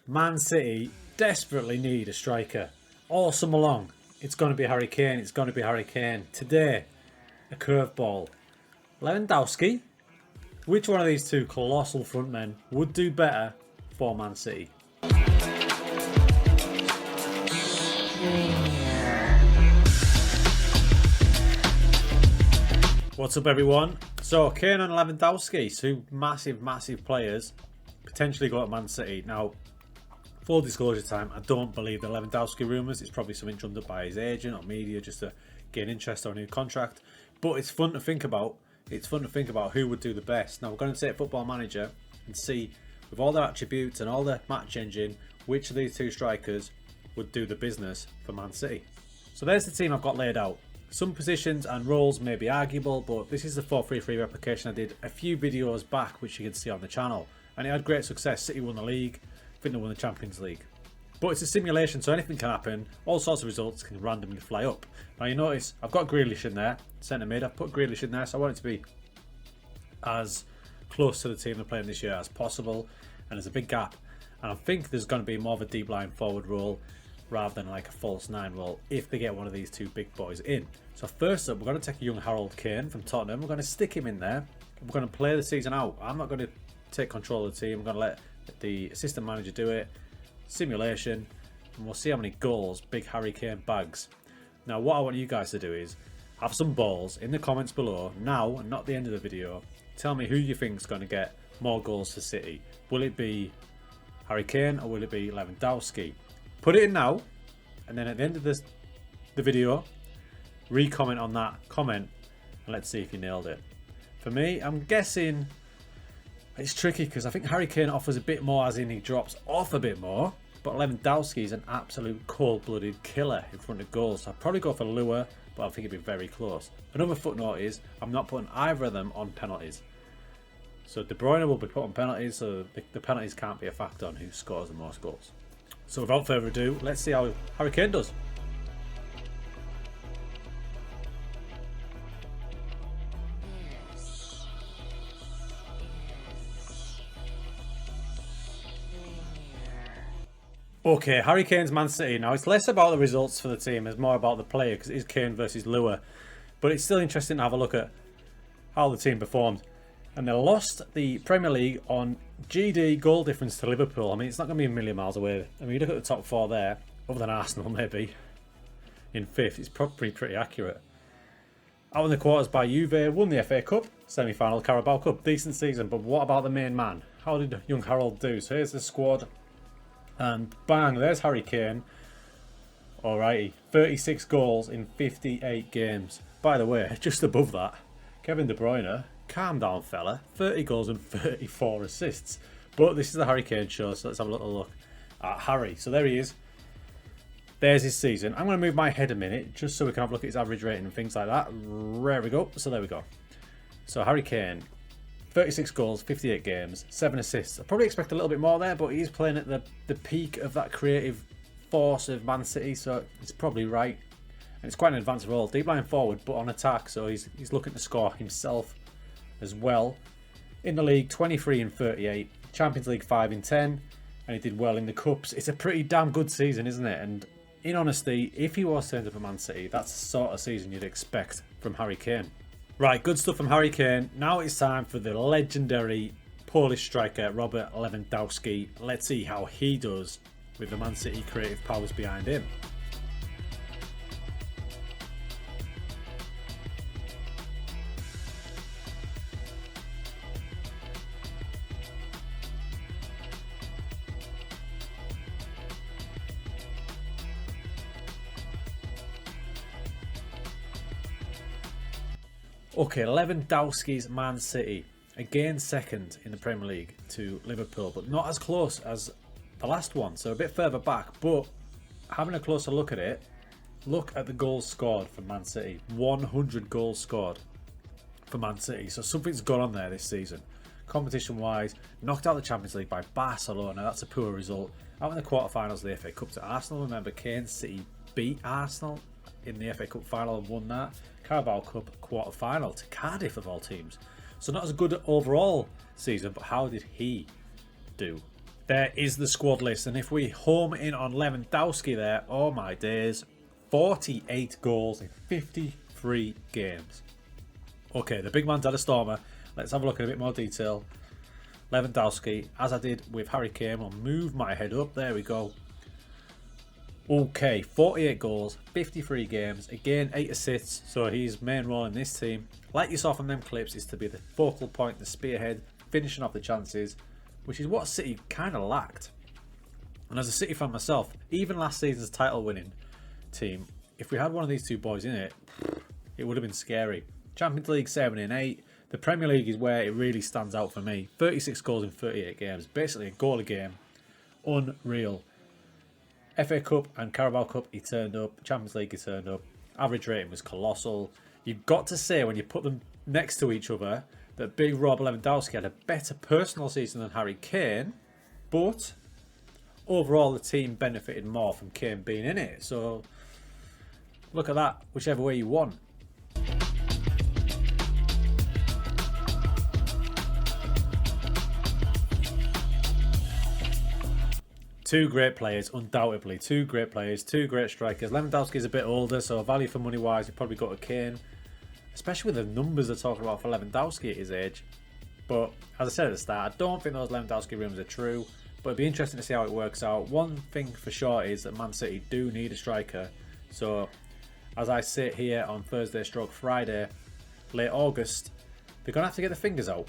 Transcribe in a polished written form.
Man City desperately need a striker. All summer long, it's going to be Harry Kane, it's going to be Harry Kane. Today, a curveball. Lewandowski, which one of these two colossal frontmen would do better for Man City? What's up, everyone? So, Kane and Lewandowski, two massive players, potentially go to Man City. Now, full disclosure time, I don't believe the Lewandowski rumours. It's probably something drummed up by his agent or media just to gain interest on a new contract. But it's fun to think about. It's fun to think about who would do the best. Now, we're going to take Football Manager and see, with all their attributes and all their match engine, which of these two strikers would do the business for Man City. So there's the team I've got laid out. Some positions and roles may be arguable, but this is the 4-3-3 replication I did a few videos back, which you can see on the channel. And it had great success. City won the league. I think they won the Champions League. But it's a simulation, so anything can happen. All sorts of results can randomly fly up. Now you notice I've got Grealish in there, centre mid. I've put Grealish in there, so I want it to be as close to the team they're playing this year as possible. And there's a big gap. And I think there's going to be more of a deep line forward role rather than like a false 9 role if they get one of these two big boys in. So first up, we're going to take a young Harold Kane from Tottenham. We're going to stick him in there. We're going to play the season out. I'm not going to take control of the team. I'm going to let the assistant manager do it. Simulation. And we'll see how many goals big Harry Kane bags. Now what I want you guys to do is have some balls in the comments below now and not the end of the video. Tell me who you think is going to get more goals for City. Will it be Harry Kane or will it be Lewandowski? Put it in now, and then at the end of the video, re-comment on that comment, and let's see if you nailed it. For me, I'm guessing it's tricky because I think Harry Kane offers a bit more, as in he drops off a bit more, but Lewandowski is an absolute cold-blooded killer in front of goals. So I'd probably go for Lewa, but I think it'd be very close. Another footnote is I'm not putting either of them on penalties. So De Bruyne will be put on penalties, so the penalties can't be a factor on who scores the most goals. So without further ado, let's see how Harry Kane does. Okay, Harry Kane's Man City. Now, it's less about the results for the team, it's more about the player, because it is Kane versus Lewa. But it's still interesting to have a look at how the team performed. And they lost the Premier League on GD goal difference to Liverpool. I mean, it's not going to be a million miles away. I mean, you look at the top four there, other than Arsenal maybe, in fifth. It's probably pretty accurate. Out in the quarters by Juve, won the FA Cup, semi-final Carabao Cup. Decent season, but what about the main man? How did young Harold do? So here's the squad. And bang, there's Harry Kane. Alrighty, 36 goals in 58 games. By the way, just above that, Kevin De Bruyne. Calm down, fella. 30 goals and 34 assists. But this is the Harry Kane show, so let's have a little look at Harry. So there he is. There's his season. I'm going to move my head a minute, just so we can have a look at his average rating and things like that. There we go. So there we go. So Harry Kane, 36 goals, 58 games, 7 assists. I probably expect a little bit more there, but he's playing at the peak of that creative force of Man City, so it's probably right. And it's quite an advanced role. Deep line forward, but on attack, so he's looking to score himself as well. In the league, 23 in 38, Champions League 5 in 10, and he did well in the Cups. It's a pretty damn good season, isn't it? And in honesty, if he was turned up at Man City, that's the sort of season you'd expect from Harry Kane. Right, good stuff from Harry Kane. Now it's time for the legendary Polish striker Robert Lewandowski. Let's see how he does with the Man City creative powers behind him. Okay, Lewandowski's Man City. Again second in the Premier League to Liverpool, but not as close as the last one. So a bit further back, but having a closer look at it, look at the goals scored for Man City. 100 goals scored for Man City. So something's gone on there this season. Competition-wise, knocked out the Champions League by Barcelona. That's a poor result. Out in the quarterfinals of the FA Cup to Arsenal. Remember, Kane City beat Arsenal in the FA Cup final and won that. Carabao Cup quarter-final to Cardiff of all teams. So not as good overall season, but how did he do? There is the squad list, and if we home in on Lewandowski there, oh my days, 48 goals in 53 games. Okay, the big man's had a stormer. Let's have a look in a bit more detail. Lewandowski, as I did with Harry Kane, I'll move my head up. There we go. Okay, 48 goals, 53 games. Again, 8 assists, so his main role in this team, like you saw from them clips, is to be the focal point, the spearhead, finishing off the chances, which is what City kind of lacked. And as a City fan myself, even last season's title-winning team, if we had one of these two boys in it, it would have been scary. Champions League 7 and 8. The Premier League is where it really stands out for me. 36 goals in 38 games. Basically a goal a game. Unreal. FA Cup and Carabao Cup, he turned up. Champions League, he turned up. Average rating was colossal. You've got to say, when you put them next to each other, that big Rob Lewandowski had a better personal season than Harry Kane. But overall, the team benefited more from Kane being in it. So look at that, whichever way you want. Two great players, undoubtedly. Two great players, two great strikers. Lewandowski's a bit older, so value for money wise, you probably got a Kane. Especially with the numbers they're talking about for Lewandowski at his age. But as I said at the start, I don't think those Lewandowski rumours are true. But it'd be interesting to see how it works out. One thing for sure is that Man City do need a striker. So as I sit here on Thursday/Friday, late August, they're going to have to get their fingers out.